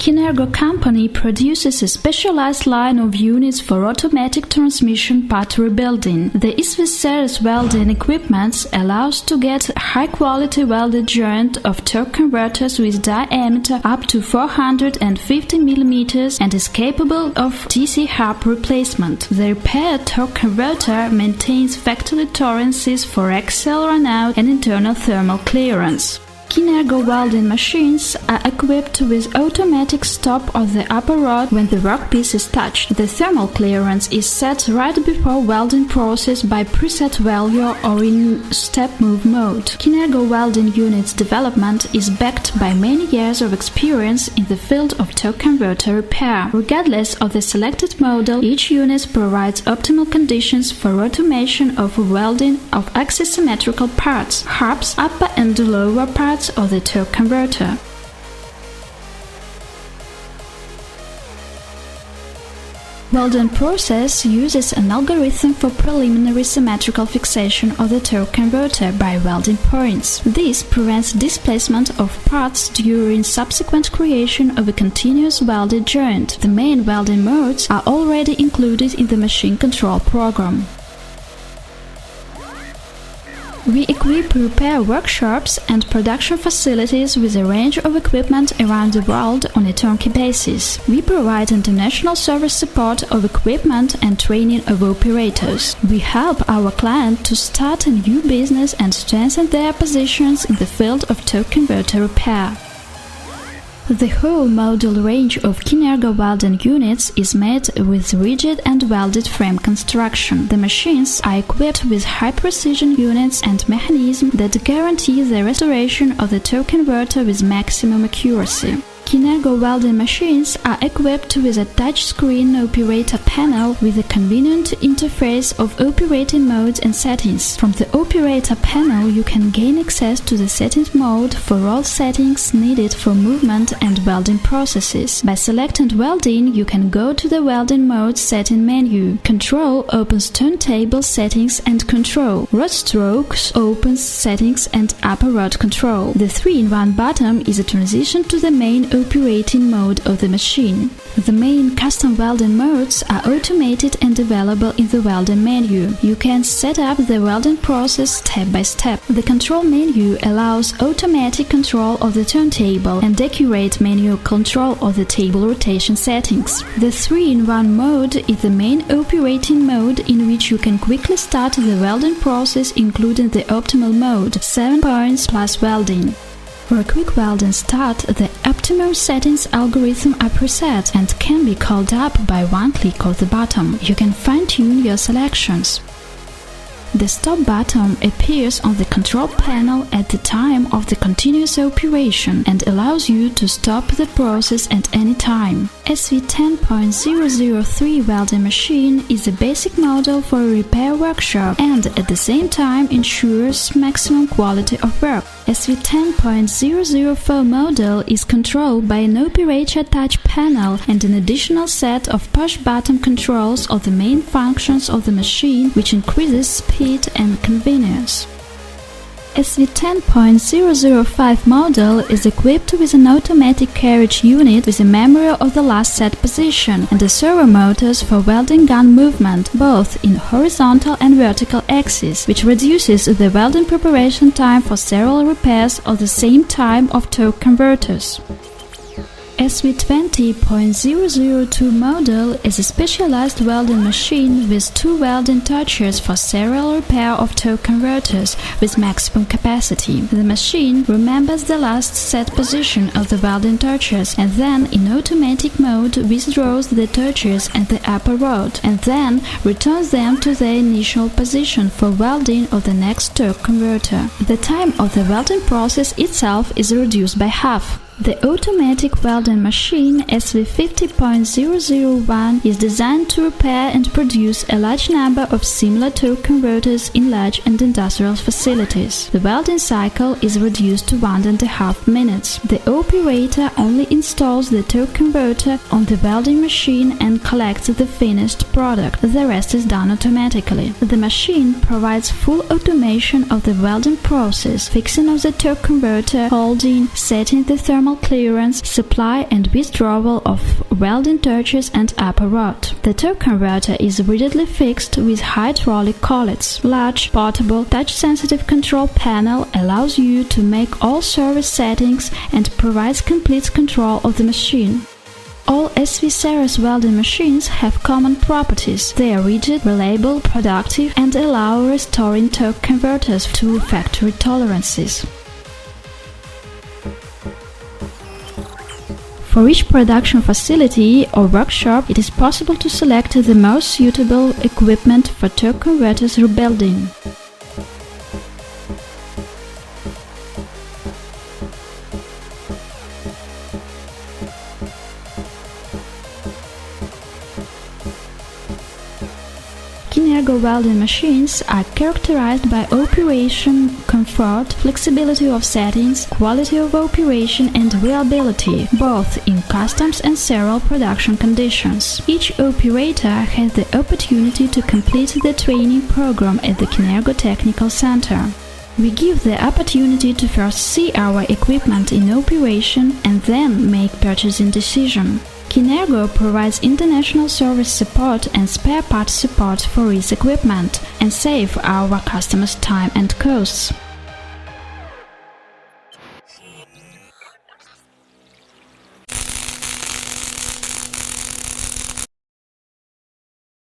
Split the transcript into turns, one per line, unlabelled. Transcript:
KINERGO company produces a specialized line of units for automatic transmission part rebuilding. The SV Series welding equipment allows to get high-quality welded joint of torque converters with diameter up to 450 mm and is capable of DC hub replacement. The repaired torque converter maintains factory tolerances for axial runout and internal thermal clearance. KINERGO welding machines are equipped with automatic stop of the upper rod when the workpiece is touched. The thermal clearance is set right before welding process by preset value or in step move mode. KINERGO welding unit's development is backed by many years of experience in the field of torque converter repair. Regardless of the selected model, each unit provides optimal conditions for automation of welding of axisymmetrical parts, hubs, upper and lower parts of the torque converter. Welding process uses an algorithm for preliminary symmetrical fixation of the torque converter by welding points. This prevents displacement of parts during subsequent creation of a continuous welded joint. The main welding modes are already included in the machine control program. We equip repair workshops and production facilities with a range of equipment around the world on a turnkey basis. We provide international service support of equipment and training of operators. We help our clients to start a new business and strengthen their positions in the field of torque converter repair. The whole model range of KINERGO welding units is made with rigid and welded frame construction. The machines are equipped with high-precision units and mechanisms that guarantee the restoration of the torque converter with maximum accuracy. KINERGO welding machines are equipped with a touchscreen operator panel with a convenient interface of operating modes and settings. From the operator panel, you can gain access to the settings mode for all settings needed for movement and welding processes. By selecting welding, you can go to the welding mode setting menu. Control opens turntable settings and control. Rod strokes opens settings and upper rod control. The 3-in-1 button is a transition to the main operating mode of the machine. The main custom welding modes are automated and available in the welding menu. You can set up the welding process step by step. The control menu allows automatic control of the turntable and accurate manual control of the table rotation settings. The 3-in-1 mode is the main operating mode in which you can quickly start the welding process, including the optimal mode, 7 points plus welding. For a quick welding start, the optimum settings algorithm are preset and can be called up by one click of the button. You can fine-tune your selections. The stop button appears on the control panel at the time of the continuous operation and allows you to stop the process at any time. SV 10.003 welding machine is a basic model for a repair workshop and at the same time ensures maximum quality of work. SV 10.004 model is controlled by an operator touch panel and an additional set of push-button controls of the main functions of the machine, which increases speed and convenience. SV 10.005 model is equipped with an automatic carriage unit with a memory of the last set position and a servo motors for welding gun movement, both in horizontal and vertical axes, which reduces the welding preparation time for several repairs at the same time of torque converters. SV 20.002 model is a specialized welding machine with 2 welding touches for serial repair of torque converters with maximum capacity. The machine remembers the last set position of the welding touches and then in automatic mode withdraws the touches and the upper rod and then returns them to their initial position for welding of the next torque converter. The time of the welding process itself is reduced by half. The automatic welding machine SV 50.001 is designed to repair and produce a large number of similar torque converters in large and industrial facilities. The welding cycle is reduced to 1.5 minutes. The operator only installs the torque converter on the welding machine and collects the finished product. The rest is done automatically. The machine provides full automation of the welding process, fixing of the torque converter, holding, setting the thermal thermal clearance, supply and withdrawal of welding torches and upper rod. The torque converter is rigidly fixed with hydraulic collets. Large, portable, touch-sensitive control panel allows you to make all service settings and provides complete control of the machine. All SV Series welding machines have common properties. They are rigid, reliable, productive, and allow restoring torque converters to factory tolerances. For each production facility or workshop, it is possible to select the most suitable equipment for torque converters rebuilding. KINERGO welding machines are characterized by operation comfort, flexibility of settings, quality of operation and reliability, both in customs and serial production conditions. Each operator has the opportunity to complete the training program at the KINERGO Technical Center. We give the opportunity to first see our equipment in operation and then make purchasing decision. KINERGO provides international service support and spare parts support for its equipment and save our customers time and costs.